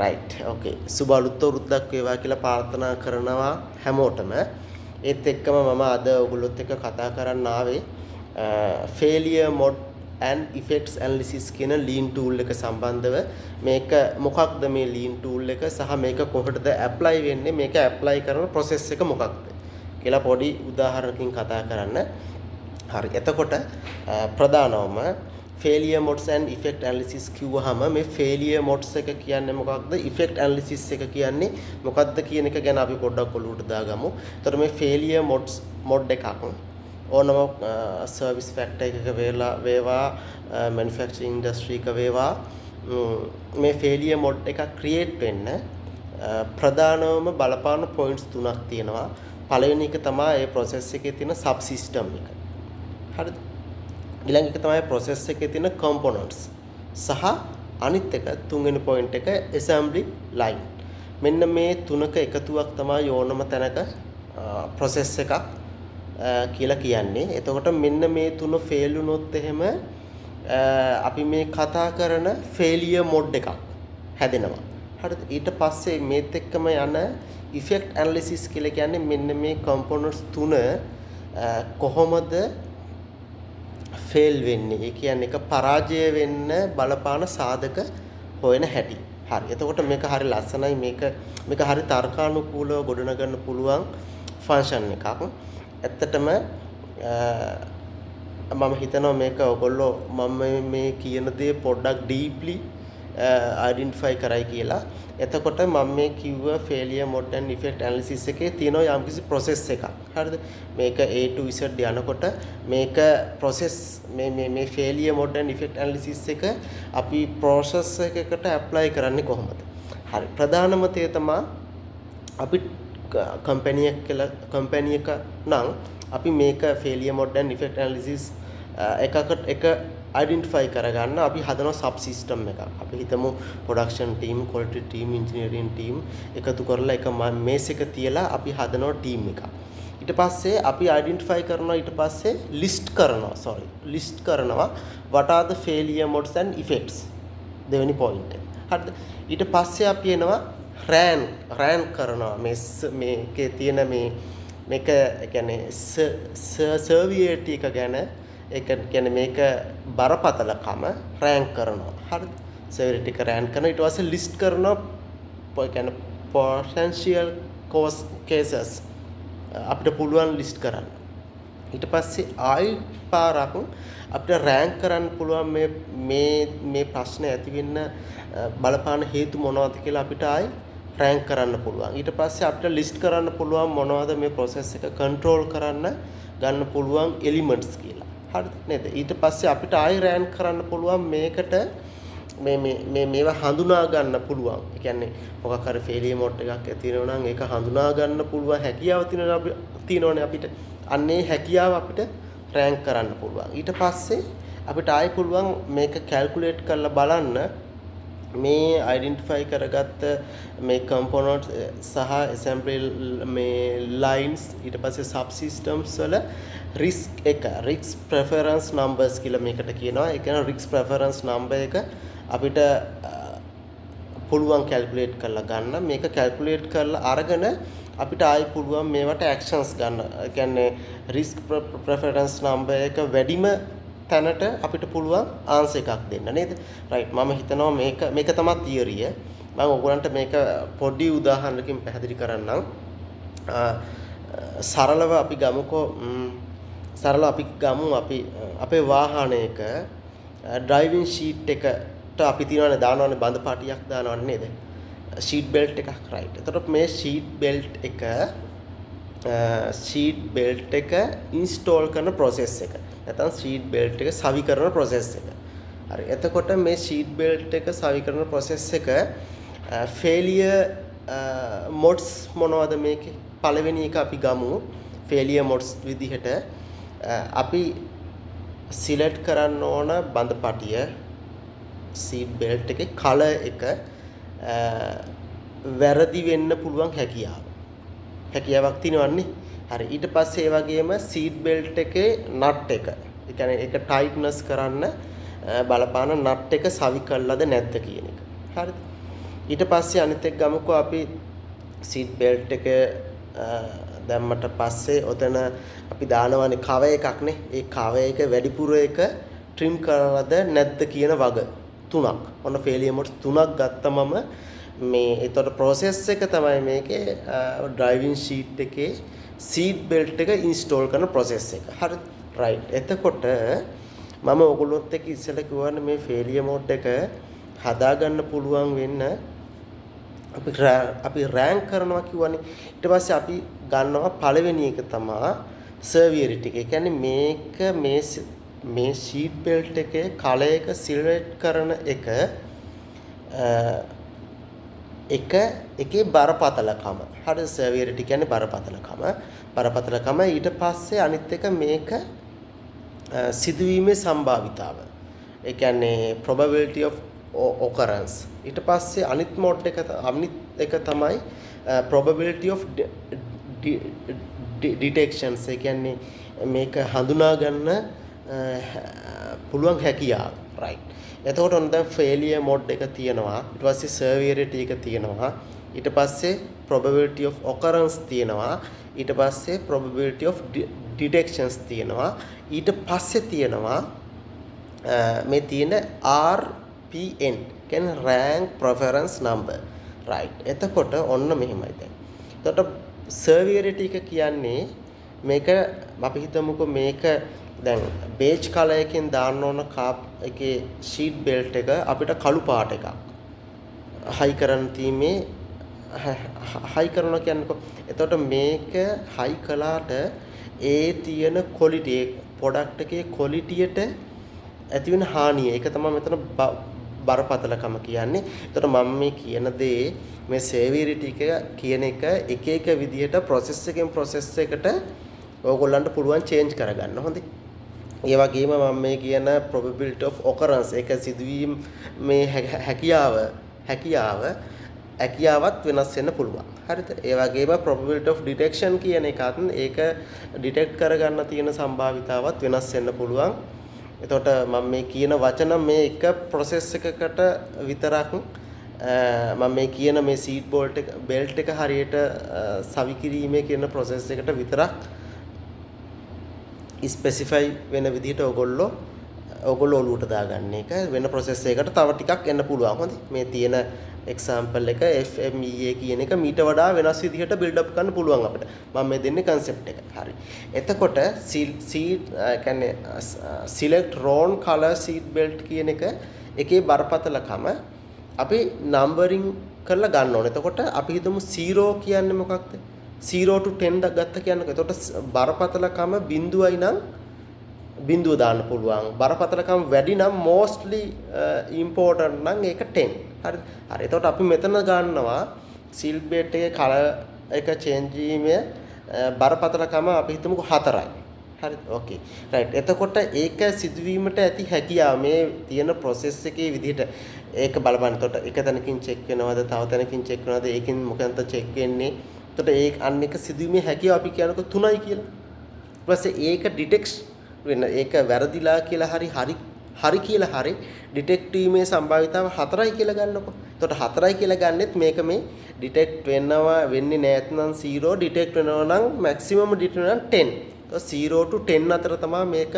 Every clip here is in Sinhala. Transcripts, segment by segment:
right okay සුබ අලුත් අවුරුද්දක් වේවා කියලා ප්‍රාර්ථනා කරනවා හැමෝටම. ඒත් එක්කම මම අද ඔයගොල්ලොත් එක්ක කතා කරන්න ආවේ failure mode and effects analysis කියන lean tool එක සම්බන්ධව. මේක මොකක්ද මේ lean tool එක සහ මේක කොහොමද apply වෙන්නේ, මේක apply කරන process එක මොකක්ද කියලා පොඩි උදාහරණකින් කතා කරන්න. හරි. එතකොට ප්‍රධානවම failure modes and effect analysis කිව්වහම මේ failure modes එක කියන්නේ මොකක්ද, effect analysis එක කියන්නේ මොකක්ද කියන එක ගැන අපි පොඩ්ඩක් ඔලුවට දාගමු. එතකොට මේ failure modes mode එකක් ඕනම service factor එකක වේවා manufacturing industry එක වේවා මේ failure mode එක create වෙන්න ප්‍රධානවම බලපාන points තුනක් තියෙනවා. පළවෙනි එක තමයි ඒ process එකේ තියෙන subsystem එක. හරිද? ඊළඟ එක තමයි process එකේ තියෙන components සහ අනිත් එක තුන්වෙනි point එක assembly line. මෙන්න මේ තුනක එකතුවක් තමයි ඕනම තැනක process එකක් කියලා කියන්නේ. එතකොට මෙන්න මේ තුන fail වුණොත් එහෙම අපි මේ කතා කරන failure mode එකක් හැදෙනවා. හරිද? ඊට පස්සේ මේත් එක්කම යන effect analysis කියලා කියන්නේ මෙන්න මේ components තුන කොහොමද fail වෙන්නේ. ඒ කියන්නේ එක පරාජය වෙන්න බලපාන සාධක හොයන හැටි. හරි. එතකොට මේක හරි ලස්සනයි. මේක හරි තර්කානුකූලව ගොඩනගන්න පුළුවන් ෆන්ක්ෂන් එකක්. ඇත්තටම මම හිතනවා මේක ඔයගොල්ලෝ මම මේ කියන දේ පොඩ්ඩක් deeply identify කරයි කියලා. එතකොට මම මේ කිව්ව failure mode and effect analysis එකේ තියෙන යම්කිසි process එකක්. හරිද? මේක A to Z යනකොට මේක process මේ failure mode and effect analysis එක අපි process එකකට apply කරන්නේ කොහොමද? හරි. ප්‍රධානම තේ තමයි අපි company එක නම් අපි මේක failure mode and effect analysis එක identify කරගන්න අපි හදන sub system එකක්. අපි හිතමු production team, quality team, engineering team එකතු කරලා එක මේස් එක තියලා අපි හදනවා team එකක්. ඊට පස්සේ අපි identify කරනවා, ඊට පස්සේ list කරනවා what are the failure modes and effects. දෙවෙනි point එක. හරිද? ඊට පස්සේ අපි එනවා rank කරනවා මේකේ තියෙන මේක කියන්නේ severity එක ගැන. ඒක කියන්නේ මේක බරපතලකම රෑන්ක් කරනවා. හරිද? severity එක රෑන්ක් කරනවා. ඊට පස්සේ list කරනවා කියන්නේ potential cases අපිට පුළුවන් list කරන්න. ඊට පස්සේ ආයි පාරක් අපිට රෑන්ක් කරන්න පුළුවන් මේ ප්‍රශ්නේ ඇති වෙන්න බලපාන හේතු මොනවද කියලා අපිට ආයි රෑන්ක් කරන්න පුළුවන්. ඊට පස්සේ අපිට list කරන්න පුළුවන් මොනවද මේ process එක control කරන්න ගන්න පුළුවන් elements කියලා. හරිද නේද? ඊට පස්සේ අපිට ආයි රෑන්ක් කරන්න පුළුවන් මේකට මේවා හඳුනා ගන්න පුළුවන්. ඒ කියන්නේ මොකක් හරි failure mode එකක් ඇති වෙනවා නම් ඒක හඳුනා ගන්න පුළුවන් හැකියාව තියෙනවනේ අපිට. අන්නේ හැකියාව අපිට රෑන්ක් කරන්න පුළුවන්. ඊට පස්සේ අපිට ආයි පුළුවන් මේක calculate කරලා බලන්න මේ identify කරගත්ත මේ components සහ assembly මේ lines ඊට පස්සේ subsystems වල risk preference numbers කියලා මේකට කියනවා. ඒ කියන්නේ risk preference number එක අපිට පුළුවන් calculate කරලා ගන්න. මේක calculate කරලා අරගෙන අපිට ආයි පුළුවන් මේවට actions ගන්න. ඒ කියන්නේ risk preference number එක වැඩිම තැනට අපිට පුළුවන් ආන්සර් එකක් දෙන්න නේද? රයිට්. මම හිතනවා මේක තමයි තියරිය. මම ඔයගොල්ලන්ට මේක පොඩි උදාහරණකින් පැහැදිලි කරන්නම්. සරලව අපි ගමුකෝ අපි අපේ වාහනයක driving sheet එකට අපි තියනවානේ දානවානේ බඳ පාටියක් දානවානේ නේද? sheet belt එකක් right. එතකොට මේ sheet belt එක install කරන process එක. නැත්නම් sheet belt එක සවි කරන process එක. හරි. එතකොට මේ sheet belt එක සවි කරන process එක failure modes මොනවද මේකේ? පළවෙනි එක අපි ගමු failure modes විදිහට අපි select කරන්න ඕන බඳ පටිය sheet belt එකේ color එක වැරදි වෙන්න පුළුවන් හැකියාවක් තියෙනවන්නේ. හරි. ඊට පස්සේ ඒ වගේම seat belt එකේ nut එක. ඒ කියන්නේ ඒක tightness කරන්න බලපාන nut එක සවි කළාද නැද්ද කියන එක. හරිද? ඊට පස්සේ අනිත් එක ගමුකෝ අපි සීට් බෙල්ට් එක දැම්මට පස්සේ ඔතන අපි දානවනේ කව එකක්නේ. ඒ කව එක වැඩිපුර එක ට්‍රිම් කරලාද නැද්ද කියන වග තුනක්. ඔන්න ෆේලියර් මොඩ්ස් තුනක් ගත්තමම මේ ඒතකොට process එක තමයි මේකේ driving sheet එකේ seat belt එක install කරන process එක. හරි. right. එතකොට මම ඔයගොල්ලොත් එක්ක ඉස්සෙල්ලා කිව්වනේ මේ failure mode එක හදාගන්න පුළුවන් වෙන්න අපි rank කරනවා කිව්වනේ. ඊට පස්සේ අපි ගන්නවා පළවෙනි එක තමයි severity එක. ඒ කියන්නේ මේක මේ sheet belt එකේ කලයක සිලෙක්ට් කරන එක එකේ බරපතලකම. හරි severity කියන්නේ බරපතලකම ඊට පස්සේ අනිත් එක මේක සිදුවීමේ සම්භාවිතාව. ඒ කියන්නේ probability of occurrence. ඊට පස්සේ අනිත් එක තමයි probability of detections. ඒ කියන්නේ මේක හඳුනා ගන්න පුළුවන් හැකියාව. right. එතකොට ඔන්න දැන් failure mode එක තියෙනවා. ඊට පස්සේ severity එක තියෙනවා. ඊට පස්සේ probability of occurrence තියෙනවා. ඊට පස්සේ probability of detections තියෙනවා. ඊට පස්සේ තියෙනවා මේ තියෙන RPN කියන්නේ rank preference number. right. එතකොට ඔන්න මෙහෙමයි දැන්. එතකොට severity එක කියන්නේ මේක අපි හිතමුකෝ මේක දැන් බේජ් කලර් එකෙන් දාන්න ඕන කාප් එකේ ෂීට් බෙල්ට් එක අපිට කළු පාට එකක් හයි කරන්න තීමේ හයි කරනවා කියන්නේ එතකොට මේක හයි කළාට ඒ තියෙන ක්වොලිටි ප්‍රොඩක්ට් එකේ ක්වොලිටියට ඇති වෙන හානිය ඒක තමයි මෙතන බරපතලකම කියන්නේ. එතකොට මම මේ කියන දේ මේ severity එක කියන එක එක විදිහට process එකෙන් process එකට ඕගොල්ලන්ට පුළුවන් change කරගන්න. හොඳයි. ඒ වගේම මම මේ කියන probability of occurrence ඒක සිදුවීම මේ හැකියාවත් වෙනස් වෙන්න පුළුවන්. හරිද? ඒ වගේම probability of detection කියන එකත් ඒක detect කරගන්න තියෙන සම්භාවිතාවත් වෙනස් වෙන්න පුළුවන්. එතකොට මම මේ කියන වචන මේ එක process එකකට විතරක් මම මේ කියන මේ seat belt එක හරියට සවි කිරීමේ කියන process එකට විතරක් ස්පෙસિෆයි වෙන විදිහට ඔයගොල්ලෝ ඔලුවට දාගන්න එක වෙන process එකකට තව ටිකක් එන්න පුළුවන්. හොඳයි. මේ තියෙන example එක FMEA කියන එක මීට වඩා වෙනස් විදිහට build up කරන්න පුළුවන් අපිට. මම මේ දෙන්නේ concept එක. හරි. එතකොට කියන්නේ select round color seat belt කියන එකේ බරපතලකම අපි numbering කරලා ගන්න ඕනේ. එතකොට අපි හිතමු 0 කියන්නේ මොකක්ද? 0 to 10 ගත්ත කියන්නේ. එතකොට බරපතලකම බිඳුවයි නම් බිඳුව දාන්න පුළුවන්. බරපතලකම වැඩි නම් mostly important නම් ඒක 10. හරිද? හරි. එතකොට අපි මෙතන ගන්නවා seat belt එකේ color එක change වීමේ බරපතලකම අපි හිතමුකෝ 4යි. හරිද? okay. right. එතකොට ඒක සිදුවීමට ඇති හැකියාව මේ තියෙන process එකේ විදිහට ඒක බලපන්න. එතකොට එක තැනකින් check වෙනවද? තව තැනකින් check වෙනවද? ඒකෙන් මොකක්ද check වෙන්නේ? එතකොට ඒ අන්න එක සිදුවීමේ හැකියාව අපි කියනකො 3යි කියලා. ඊට පස්සේ ඒක detect වෙන ඒක වැරදිලා කියලා හරි කියලා හරි detect වීමේ සම්භාවිතාව 4යි කියලා ගන්නකො. එතකොට 4යි කියලා ගන්නෙත් මේක මේ detect වෙන්නේ නැත්නම් 0 detect වෙනවා නම් maximum detect වෙනවා නම් 10. එතකොට 0 to 10 අතර තමයි මේක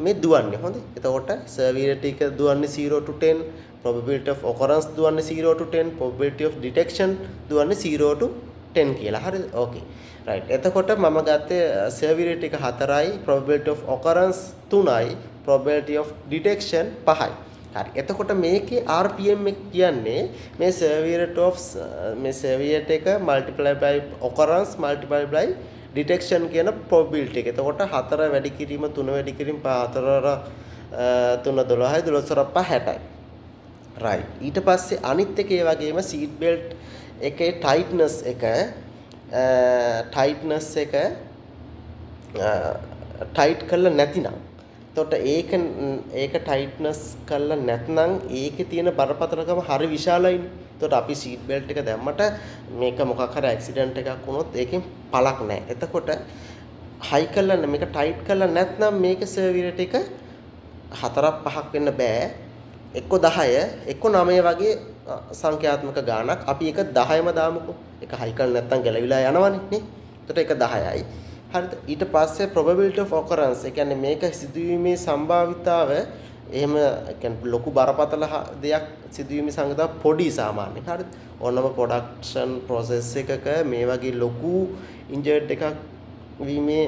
මේ දුවන්නේ. හොඳයි. එතකොට severity එක දුවන්නේ 0 to 10, probability of occurrence දුවන්නේ 0 to 10, probability of detection දුවන්නේ 0 to 10 කියලා. හරිද? okay. right. එතකොට මම ගත්තේ severity එක 4යි, probability of occurrence 3යි, probability of detection 5යි. හරි. එතකොට මේකේ RPM එක කියන්නේ මේ severity එක multiply by occurrence multiply by detection කියන probability එක. එතකොට 4 වැඩි කිරීම 3 වැඩි කිරීම 4 3 12යි 12 5 60යි. right. ඊට පස්සේ අනිත් එක ඒ වගේම seat belt එකේ tightness එක tight කරලා නැතිනම් එතකොට ඒක tightness කරලා නැත්නම් ඒකේ තියෙන බරපතලකම හරි විශාලයිනේ. එතකොට අපි seat belt එක දැම්මට මේක මොකක් හරි accident එකක් වුණොත් ඒකෙන් පළක් නැහැ. එතකොට high කරලා මේක tight කරලා නැත්නම් මේක severity එක 4ක් 5ක් වෙන්න බෑ. එක්ක 10 එක්ක 9 වගේ සංඛ්‍යාත්මක ගාණක්. අපි ඒක 10ම දාමුකෝ. ඒක හයි කරලා නැත්තම් ගැලවිලා යනවනේ නේ. එතකොට ඒක 10යි. හරිද? ඊට පස්සේ probability of occurrence. ඒ කියන්නේ මේක සිදුවීමේ සම්භාවිතාව එහෙම කියන්නේ ලොකු බරපතල දෙයක් සිදුවීමේ සංගතාව පොඩි සාමාන්‍යයෙන්. හරිද? ඕනම ප්‍රොඩක්ෂන් process එකක මේ වගේ ලොකු injured එකක් වීමේ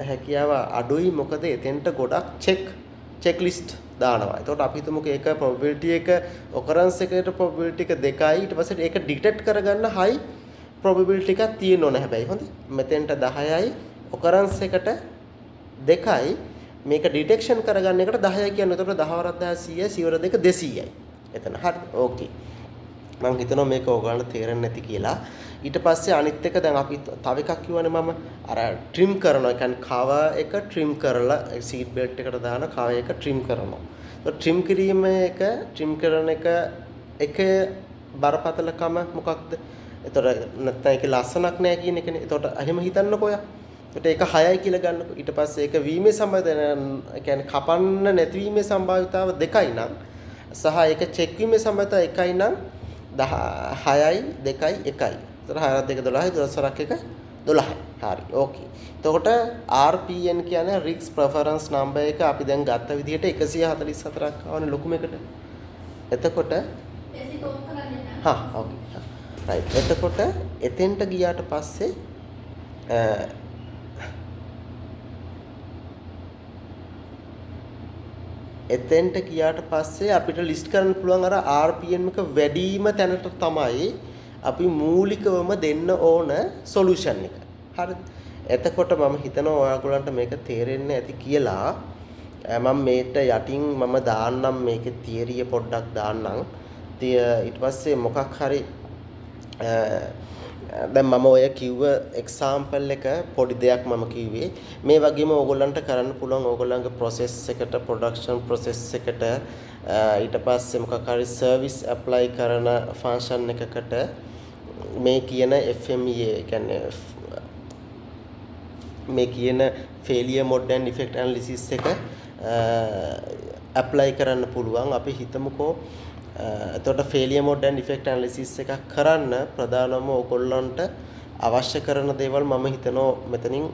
හැකියාව අඩුයි. මොකද එතෙන්ට ගොඩක් checklist දානවා. එතකොට අපි හිතමුකෝ ඒක probability එක occurrence එකට probability එක 2යි. ඊට පස්සේ ඒක detect කරගන්න high probability එකක් තියෙන්න ඕන හැබැයි. හොඳයි. මෙතෙන්ට 10යි occurrence එකට 2යි. මේක ඩිටෙක්ෂන් කරගන්න එකට 10යි කියන්නේ. එතකොට 10 වරක් 10 100යි 100 වර 2 200යි. එතන හරි. ඕකේ. මම හිතනවා මේක ඕගොල්ලන්ට තේරෙන්නේ නැති කියලා. ඊට පස්සේ අනිත් එක දැන් අපි තව එකක් කිව්වනේ මම අර ට්‍රිම් කරනවා. ඒ කියන්නේ cover එක ට්‍රිම් කරලා සීට් බෙල්ට් එකට දාන cover එක ට්‍රිම් කරනවා. ඒක ට්‍රිම් කිරීම එක ට්‍රිම් කරන එක බරපතලකම මොකක්ද? එතකොට නැත්නම් ඒකේ ලස්සනක් නැහැ කියන එකනේ. එතකොට එහෙම හිතන්නකෝ ඔයා. එතකොට ඒක 6යි කියලා ගන්නකො. ඊට පස්සේ ඒක වීමේ සම්භාවිතාව කියන්නේ කපන්න නැතිවීමේ සම්භාවිතාව 2යි නම් සහ ඒක චෙක් වීමේ සම්භාවිතාව 1යි නම් 6යි 2යි 1යි. එතකොට 6ක් 2 12යි 12ක් 1 12යි. හරි. ඕකේ. එතකොට RPN කියන්නේ risk preference number එක අපි දැන් ගත්ත විදිහට 144ක් ආවනේ ලොකුම එකට. එතකොට හා ඕකේ. right. එතකොට එතෙන්ට ගියාට පස්සේ එතෙන්ට ගියාට පස්සේ අපිට ලිස්ට් කරන්න පුළුවන් අර RPM එක වැඩිම තැනට තමයි අපි මූලිකවම දෙන්න ඕන සොලියුෂන් එක. හරිද? එතකොට මම හිතනවා ඔයාලට මේක තේරෙන්නේ ඇති කියලා. මම මේට යටින් මම දාන්නම් මේකේ තියරිය පොඩ්ඩක් දාන්නම්. ඊට පස්සේ මොකක් හරි දැන් මම ඔය කිව්ව එක්සැම්පල් එක පොඩි දෙයක් මම කිව්වේ මේ වගේම ඕගොල්ලන්ට කරන්න පුළුවන් ඕගොල්ලන්ගේ process එකට production process එකට ඊට පස්සේ මොකක් හරි service apply කරන function එකකට මේ කියන FMEA කියන්නේ මේ කියන failure mode and effect analysis එක apply කරන්න පුළුවන්. අපි හිතමුකෝ එතකොට failure mode and effect analysis එකක් කරන්න ප්‍රධානම ඕගොල්ලන්ට අවශ්‍ය කරන දේවල් මම හිතනවා මෙතනින්